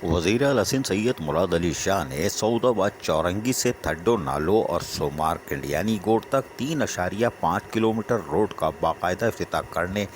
वज़ीर आला सिंध सैयद मुराद अली शाह ने सऊदाबाद चौरंगी से थड्डो नालो और सोमार किलियानी गोड़ तक 3.5 किलोमीटर रोड का बाकायदा इफ्तिताह करने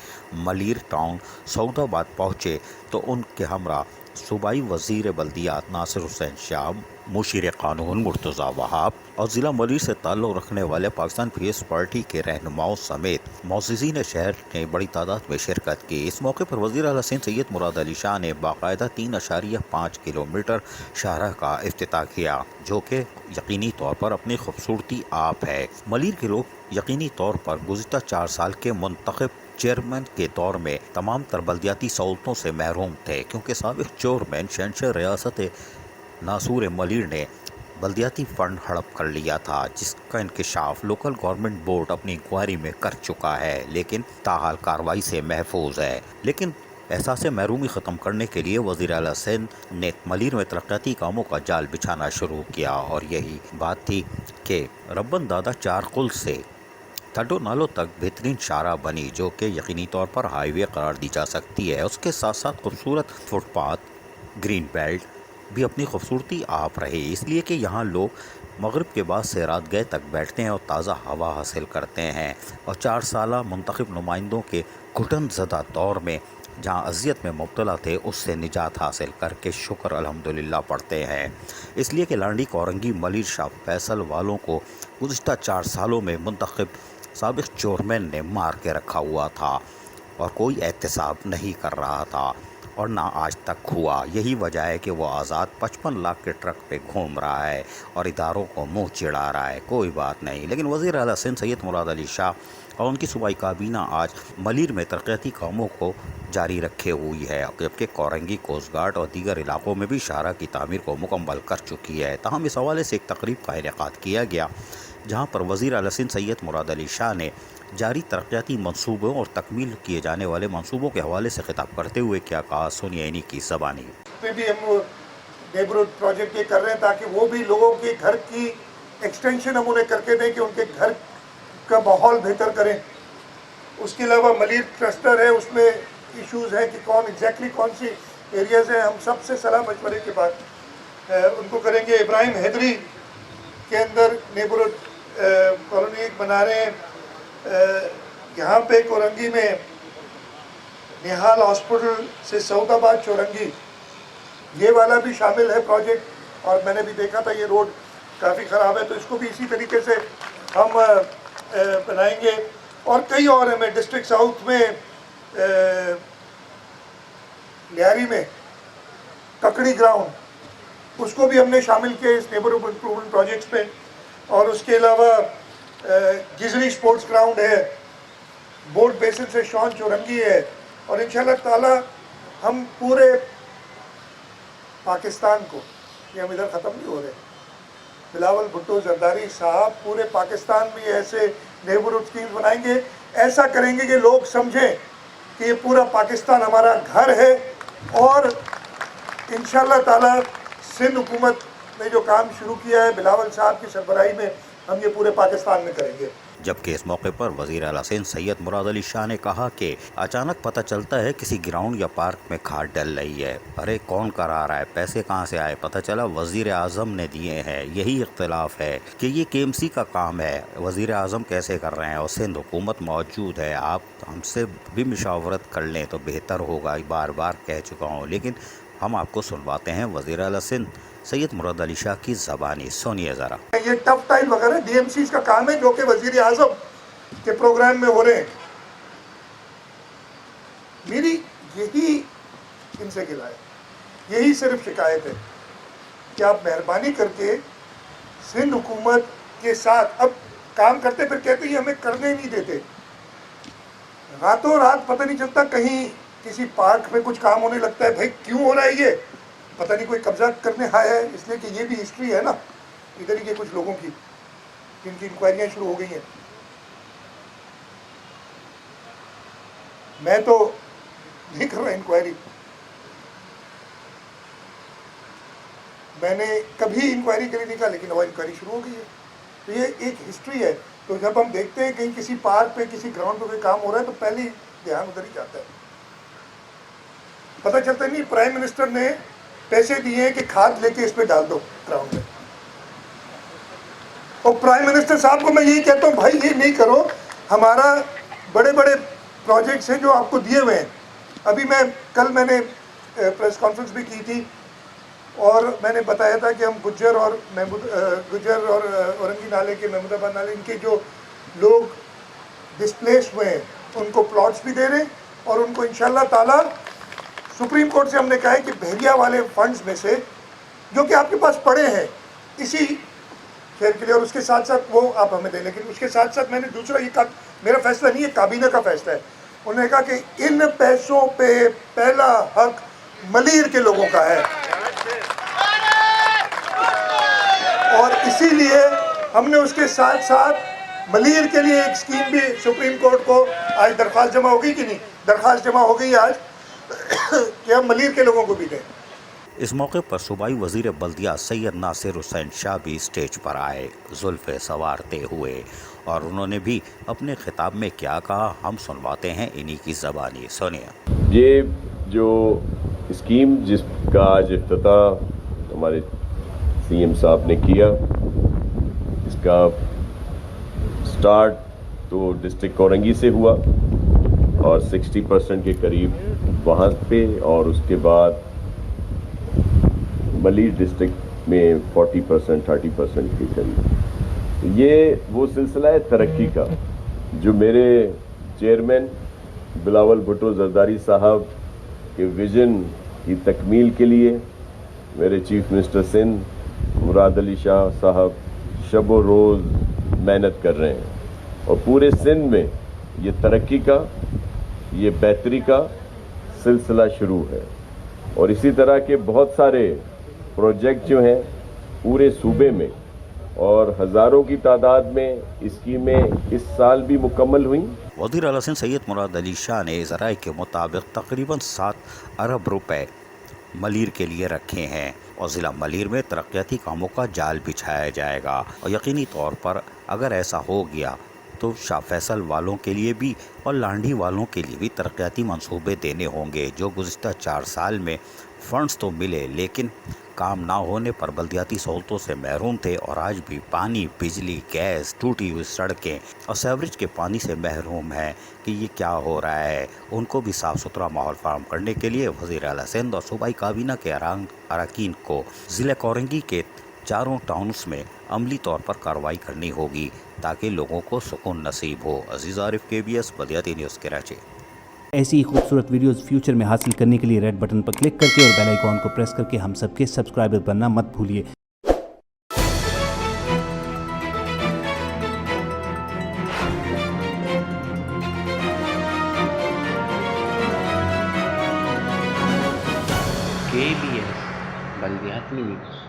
मलीर टाउन सऊदाबाद पहुँचे तो उनके हमरा सूबाई वज़ीर बल्दियात नासिर हुसैन शाह, मुशीर क़ानून मुर्तज़ा वहाब और ज़िला मलीर से ताल्लुक़ रखने वाले पाकिस्तान पीपल्स पार्टी के रहनुमाओं समेत मोअज़्ज़िज़ीन शहर ने बड़ी तादाद में शिरकत की। इस मौके पर वज़ीर आला सिंध सैयद मुराद अली शाह ने बाकायदा 3.5 किलोमीटर शाहराह का इफ्तिताह किया, जो कि यकीनी तौर पर अपनी खूबसूरती आप है। मलीर के लोग यकीनी तौर पर गुज़िश्ता 4 साल के मुंतखब चेयरमैन के दौर में तमाम तर बल्दियाती सहूलतों से महरूम थे, क्योंकि साबिक़ चेयरमैन शहंशाह रियासत नासूर मलीर ने बल्दियाती फंड हड़प कर लिया था, जिसका इंकशाफ लोकल गवर्नमेंट बोर्ड अपनी इंक्वायरी में कर चुका है, लेकिन ताहाल कार्रवाई से महफूज है। लेकिन एहसास महरूमी ख़त्म करने के लिए वज़ीर आला सिंध ने मलीर में तरक्याती कामों का जाल बिछाना शुरू किया, और यही बात थी कि रब्बन दादा चार कुल से थड्डो नालो तक बेहतरीन शाहराह बनी, जो कि यकीनी तौर पर हाईवे करार दी जा सकती है। उसके साथ साथ खूबसूरत फुटपाथ, ग्रीन बेल्ट भी अपनी खूबसूरती आप रहे, इसलिए कि यहाँ लोग मगरिब के बाद से रात गए तक बैठते हैं और ताज़ा हवा हासिल करते हैं, और 4 साला मुंतखब नुमाइंदों के घुटन ज़दा दौर में जहाँ अजियत में मुब्तला थे, उससे निजात हासिल करके शुक्र अल्हम्दुलिल्लाह पढ़ते हैं। इसलिए कि लांडी कोरंगी मलीर शाह फैसल वालों को गुज़िश्ता 4 सालों में मुंतखब साबिक़ चेयरमैन ने मार के रखा हुआ था और कोई एहतसाब नहीं कर रहा था, और ना आज तक हुआ। यही वजह है कि वो आज़ाद 55 लाख के ट्रक पे घूम रहा है और इदारों को मुंह चिढ़ा रहा है। कोई बात नहीं, लेकिन वज़ीर आला सिंध सैयद मुराद अली शाह और उनकी सूबाई काबीना आज मलीर में तरक्याती कामों को जारी रखे हुई है, जबकि कोरंगी, कोस्ट गार्ड और दीगर इलाकों में भी शाहराह की तामीर को मुकम्मल कर चुकी है। ताहम इस हवाले से एक तकरीब का इनेकाद किया गया, जहाँ पर वज़ीर आला सिंध सैयद मुराद अली शाह ने जारी तरक्याती मंसूबों और तकमील किए जाने वाले मंसूबों के हवाले से खिताब करते हुए क्या कहा, सुनिए इन्हीं की ज़बानी। पे भी हम नेबरहुड प्रोजेक्ट ये कर रहे हैं ताकि वो भी लोगों के घर की एक्सटेंशन हम उन्हें करके दें कि उनके घर का माहौल बेहतर करें। उसके अलावा मलीर क्लस्टर है, उसमें इश्यूज़ हैं कि कौन सी एरियाज़ हैं। हम सबसे सलाह मशवरे के बाद उनको करेंगे। इब्राहिम हैदरी के अंदर नेबरहुड कॉलोनी एक बना रहे हैं। यहाँ पे कोरंगी में निहाल हॉस्पिटल से सऊदाबाद चौरंगी, ये वाला भी शामिल है प्रोजेक्ट, और मैंने भी देखा था ये रोड काफ़ी ख़राब है, तो इसको भी इसी तरीके से हम बनाएंगे। और कई और हैं। मैं डिस्ट्रिक्ट साउथ में लियारी में ककड़ी ग्राउंड, उसको भी हमने शामिल किया इस नेबरहुड इम्प्रूवमेंट प्रोजेक्ट्स में। और उसके अलावा गिजरी स्पोर्ट्स ग्राउंड है, बोर्ड बेसिन से शॉन चौरंगी है, और इंशाल्लाह ताला हम पूरे पाकिस्तान को, ये हम इधर ख़त्म नहीं हो रहे, बिलावल भुट्टो जरदारी साहब पूरे पाकिस्तान में ऐसे नेबरहुड स्कीम्स बनाएंगे। ऐसा करेंगे कि लोग समझें कि ये पूरा पाकिस्तान हमारा घर है, और इंशाल्लाह ताला सिंध हुकूमत ने जो काम शुरू किया है बिलावल साहब की सरबराही में, हम ये पूरे पाकिस्तान में करेंगे। जबकि इस मौके पर वज़ीर आला सिंध सैयद मुराद अली शाह ने कहा कि अचानक पता चलता है किसी ग्राउंड या पार्क में खाद डल रही है, अरे कौन करा रहा है, पैसे कहाँ से आए, पता चला वज़ीर आज़म ने दिए हैं। यही इख्तिलाफ है कि ये KMC का काम है, वज़ीर आज़म कैसे कर रहे हैं, और सिंध हुकूमत मौजूद है, आप हमसे भी मशावरत कर लें तो बेहतर होगा। बार बार कह चुका हूँ, लेकिन हम आपको सुनवाते हैं वज़ीर आला सिंध सैयद मुराद अली शाह की ज़बानी, सुनिए ज़रा। ये टफ टाइल वगैरह DMCs का काम है, जो कि वज़ीर आज़म के प्रोग्राम में हो रहे हैं। मेरी यही इनसे गिला है, यही सिर्फ शिकायत है कि आप मेहरबानी करके सिंध हुकूमत के साथ अब काम करते, फिर कहते हैं हमें करने नहीं देते। रातों रात पता नहीं चलता, कहीं किसी पार्क में कुछ काम होने लगता है, भाई क्यों हो रहा है ये, पता नहीं कोई कब्जा करने आया है। इसलिए कि ये भी हिस्ट्री है ना इधर ही के कुछ लोगों की, जिनकी इंक्वायरियाँ शुरू हो गई हैं। मैं तो नहीं कर रहा इंक्वायरी, मैंने कभी इंक्वायरी करी नहीं कहा, लेकिन अब इंक्वायरी शुरू हो गई है। तो ये एक हिस्ट्री है। तो जब हम देखते हैं कहीं किसी पार्क पे, किसी ग्राउंड पे कोई काम हो रहा है, तो पहले ध्यान उधर ही जाता है। पता चलता नहीं प्राइम मिनिस्टर ने पैसे दिए हैं कि खाद लेके इस पे डाल दो ग्राउंड में। और प्राइम मिनिस्टर साहब को मैं यही कहता हूँ, भाई ये नहीं करो, हमारा बड़े बड़े प्रोजेक्ट्स हैं जो आपको दिए हुए हैं। अभी मैंने प्रेस कॉन्फ्रेंस भी की थी और मैंने बताया था कि हम गुज्जर और औरंगी नाले के, महमूदाबाद नाले, इनके जो लोग डिस्प्लेस हुए हैं उनको प्लॉट्स भी दे रहे हैं और उनको इंशाल्लाह ताला सुप्रीम कोर्ट से हमने कहा है कि बहरिया वाले फंड्स में से जो कि आपके पास पड़े हैं इसी शहर के लिए, और उसके साथ साथ वो आप हमें दें। लेकिन उसके साथ साथ मैंने दूसरा मेरा फैसला नहीं है, काबीना का फैसला है। उन्होंने कहा कि इन पैसों पे पहला हक मलीर के लोगों का है और इसीलिए हमने उसके साथ साथ मलीर के लिए एक स्कीम भी सुप्रीम कोर्ट को, आज दरख्वास्त जमा हो गई कि नहीं, दरख्वास्त जमा हो गई आज कि हम मलीर के लोगों को भी दें। इस मौके पर सूबाई वजीर बल्दिया सैयद नासिर हुसैन शाह भी स्टेज पर आए, जुल्फ़े संवारते हुए, और उन्होंने भी अपने खिताब में क्या कहा, हम सुनवाते हैं इन्हीं की ज़बानी। सुनिए। ये जो स्कीम जिसका आज इफ्तिताह हमारे सीएम साहब ने किया, इसका स्टार्ट तो डिस्ट्रिक्ट औरंगी से हुआ और 60% के करीब वहाँ पे, और उसके बाद मलीर डिस्ट्रिक्ट में 40% 30% के करीब। ये वो सिलसिला है तरक्की का जो मेरे चेयरमैन बिलावल भुट्टो जरदारी साहब के विजन की तकमील के लिए मेरे चीफ मिनिस्टर सिंध मुराद अली शाह साहब शब रोज़ मेहनत कर रहे हैं और पूरे सिंध में ये तरक्की का, ये बेहतरी का सिलसिला शुरू है। और इसी तरह के बहुत सारे प्रोजेक्ट जो हैं पूरे सूबे में, और हज़ारों की तादाद में स्कीमें इस साल भी मुकम्मल हुई। वज़ीर आला सिंध सैयद मुराद अली शाह ने ज़राए के मुताबिक तकरीबन 7 अरब रुपए मलीर के लिए रखे हैं और ज़िला मलीर में तरक्याती कामों का जाल बिछाया जाएगा। और यकीनी तौर पर अगर ऐसा हो गया तो शाह फैसल वालों के लिए भी और लांडी वालों के लिए भी तरक्याती मंसूबे देने होंगे, जो गुज़िश्ता 4 साल में फंड्स तो मिले लेकिन काम ना होने पर बल्दियाती सहूलतों से महरूम थे और आज भी पानी, बिजली, गैस, टूटी हुई सड़कें और सीवरेज के पानी से महरूम हैं कि ये क्या हो रहा है। उनको भी साफ़ सुथरा माहौल फराहम करने के लिए वज़ीर आला सिंध और सूबाई काबीना के अरकान को ज़िला औरंगी के चारों टाउन्स में अमली तौर पर कार्रवाई करनी होगी ताकि लोगों को सुकून नसीब हो। अजीज़ आरिफ, KBS बल्दियाती न्यूज़, कराची। ऐसी ही खूबसूरत वीडियोस फ्यूचर में हासिल करने के लिए रेड बटन पर क्लिक करके और बेल आइकॉन को प्रेस करके हम सबके सब्सक्राइबर बनना मत भूलिए। KBS बल्दियाती न्यूज़।